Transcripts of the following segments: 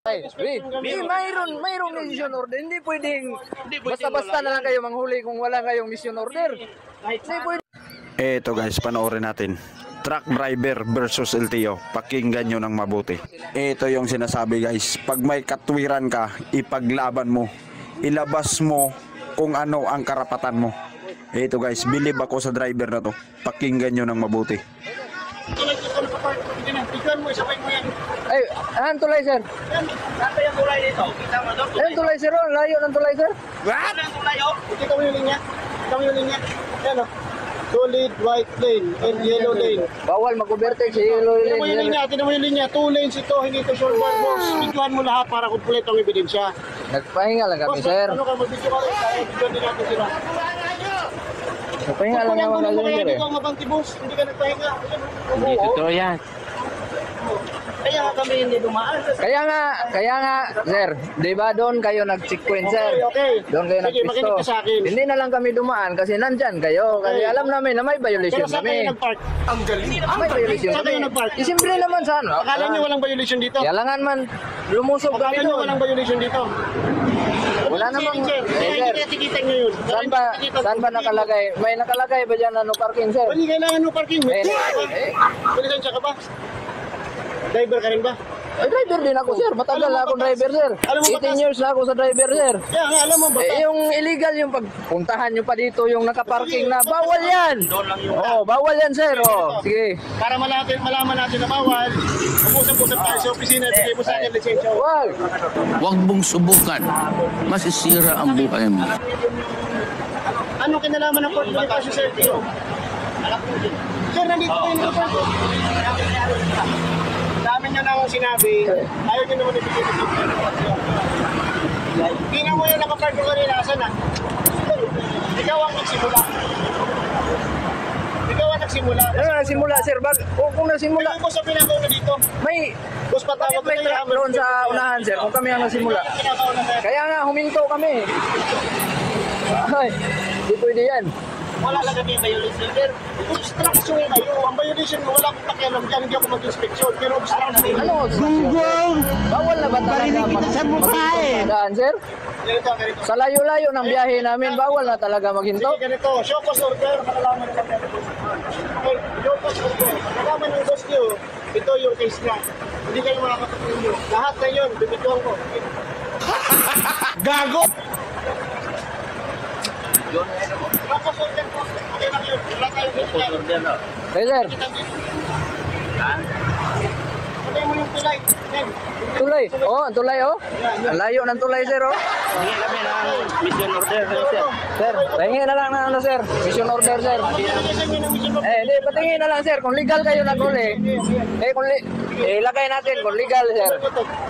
Mayroong mission order. Hindi pwedeng basta-basta na lang kayo manghuli kung wala kayong mission order. Hindi pwede. Eto guys, panoorin natin. Truck driver versus LTO. Pakinggan nyo ng mabuti. Ito yung sinasabi guys. Pag may katwiran ka, ipaglaban mo. Ilabas mo kung ano ang karapatan mo. Ito guys, believe ako sa driver na to. Pakinggan nyo ng mabuti. Ay, ang tulay sir. Saan yung tulay dito? Kita mo doon? Ang tulay sir, layo ng tulay sir. What? Ang tulay oh? Kita mo yung linya. Kita mo yung linya. Yan o. Solid white lane and yellow lane. Bawal mag-overtake sa yellow Tignan mo yung lane. linya. Tignan mo yung linya. 2 lanes ito. Hindi ito shoulder box. Videohan mo lahat para kumpleto ang ebidensya. Nagpahinga lang kami sir. Ano ka? Mag-video ka rin. Video din natin sila. Nagpahinga lang naman kami sir. Hindi ka mabanti boss. Hindi ka nagpahinga. Hindi totoo yan. Kaya kami hindi dumaan. Kaya nga, sir, di ba doon kayo nag-checkpoint, sir? Okay. Doon kayo Sige, nag-pisto. makinig ka sa akin. Hindi na lang kami dumaan kasi nandyan kayo. Kasi Okay. alam namin na may violation Pero saan kayo kami. nag-park? May violation Saan kami. kayo nag-park? Siyempre naman saan? Akala nyo walang violation dito? Kailangan man lumusog kami Akala nyo doon. walang violation dito? Wala namang... Sir, Eh, hindi sir, kaya tikitan nyo yun. saan ba nakalagay? May nakalagay ba dyan na no parking, sir? Hindi kailangan mo parking. May Eh, lisensya ka ba? Driver ka rin ba? Ay, driver din ako, sir. Matagal na akong driver, sir. 18 years na ako sa driver, sir. Kaya nga, alam mo ba? Yung illegal yung pagpuntahan nyo pa dito, yung nakaparking na, bawal yan! Oo, bawal yan, sir. Oh, sige. Para malaman natin na bawal, mag-usap-usap tayo sa opisina, bigay mo sa akin lisensya. Wag! Huwag mong subukan. Masisira ang buhay mo. Anong kinalaman ng Port Bonifacio sa LTO? Sir, nandito kayo ng Port. Dami nyo namang sinabi, ayaw nyo naman ibigay ng information. Tingnan mo yung nakapark ko kanina, asan na? Ikaw ang nagsimula. Ikaw ang nagsimula. Ano nagsimula, sir? Kung nagsimula, Ikaw ko sa pinagaw na dito. may... Boss, patawag Bakit may truck doon sa unahan, sir? Kung kami ang nagsimula. Kaya nga, huminto kami. Ay, di pwede yan. Wala lang kami violation, sir. Obstruction kayo. Ang violation mo, wala akong pakialam dyan. Hindi ako mag-inspection. Pero obstruction. Ano? Gunggong! Bawal na ba talaga magdaan, sir? Ganito, ganito. Sa layo-layo ng biyahe namin, bawal na talaga maghinto. Sige, ganito. Show cause order. Malalaman naman natin. Okay, show cause order. Malalaman ng boss nyo, ito yung case na. Hindi kayo makakatulong. Lahat na yun, bibituan ko. Gago! Show cause order po. Okay lang yun. Wala tayong bibituan. Hey, sir. Patay mo yung tulay. Then, Tulay. Oh, ang tulay, oh. Ang layo ng tulay, sir, oh. Hindi kami ng mission order. Sir, tingin na lang na ano, sir. Mission order, sir. Hindi, patingin na lang, sir. Kung legal kayo naghuli, ilagay natin kung legal, sir.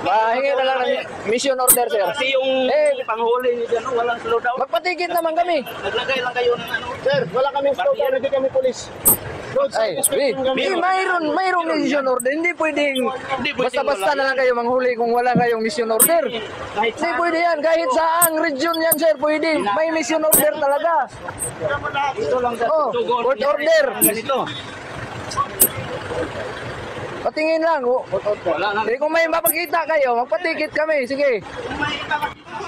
Hingi na lang ng mission order, sir. Kasi yung panghuli dyan, walang slowdown. Magpatikit naman kami. Naglagay lang kayo ng ano. Sir, wala kami slowdown. Hindi kami polis. Ay, mayroong mission order. Hindi pwedeng basta-basta na lang kayo manghuli kung wala kayong mission order. Hindi pwede yan. Kahit saang region yan, sir, pwede. May mission order talaga. Ito lang sa Oh, court order. Ganito. Patingin lang. Kung may mapakita kayo, magpatikit kami. Sige.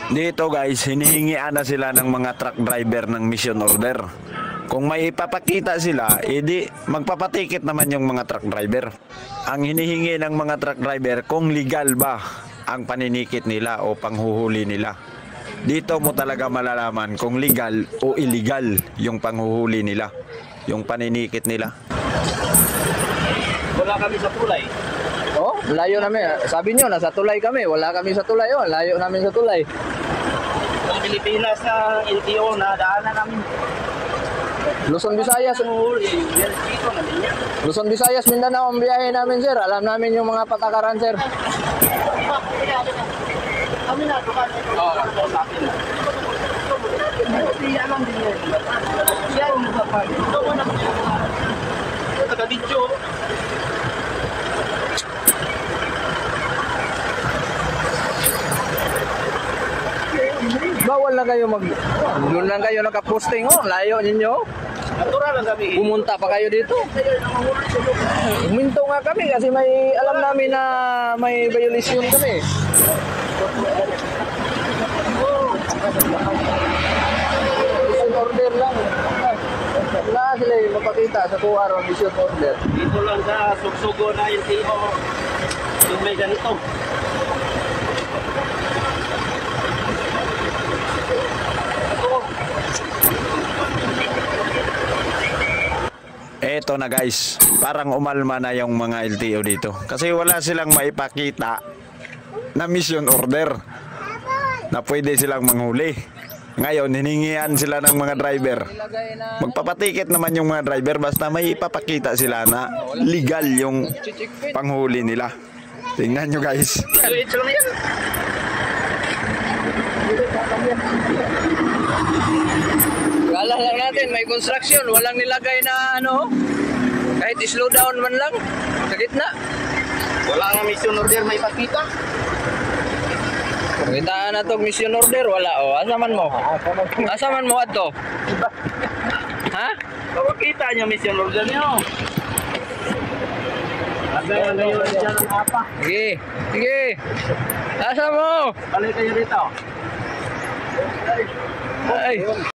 Dito guys, hinihingian na sila ng mga truck driver ng mission order. Kung may ipapakita sila, edi magpapatikit naman yung mga truck driver. Ang hinihingi ng mga truck driver, kung legal ba ang paninikit nila o panghuhuli nila. Dito mo talaga malalaman kung legal o illegal yung panghuhuli nila, yung paninikit nila. Wala kami sa tulay. Oh, layo namin. Sabi nyo, nasa tulay kami. Wala kami sa tulay. Oh, layo namin sa tulay. Ang Pilipinas na LTO na daanan namin. Luzon, Visayas. Luzon, Visayas, Mindanao ang biyahe namin, sir. Alam namin yung mga patakaran, sir. Kami na, dukan. Oo, sa akin. Siya lang din yan. Siya ang nagpapag. Taga-video. Bawal na kayo doon lang kayo nakaposting, oh. Layo ninyo. Natural lang kami. Pumunta pa kayo dito. Huminto nga kami kasi may alam namin na may violation kami. Mission order lang. Wala sila yung mapakita sa kuwaro mission order. Dito lang sa Sugsugo na LTO. Yung may ganito. Eto na guys, parang umalma na yung mga LTO dito. Kasi wala silang maipakita na mission order na pwede silang manghuli. Ngayon, hiningian sila ng mga driver. Magpapatiket naman yung mga driver basta may ipapakita sila na legal yung panghuli nila. Tingnan nyo guys. Ito lang yan. Kala lang natin may construction, walang nilagay na ano, kahit slow down man lang sa gitna. Wala nga mission order may pakita. Kita na to mission order, wala oh. Asa man mo? Asa man mo ato? Ha? Pakita niyo mission order niyo. Agay yun dyan ang apa. Sige, sige. Asa mo? Balik kayo dito. Ay.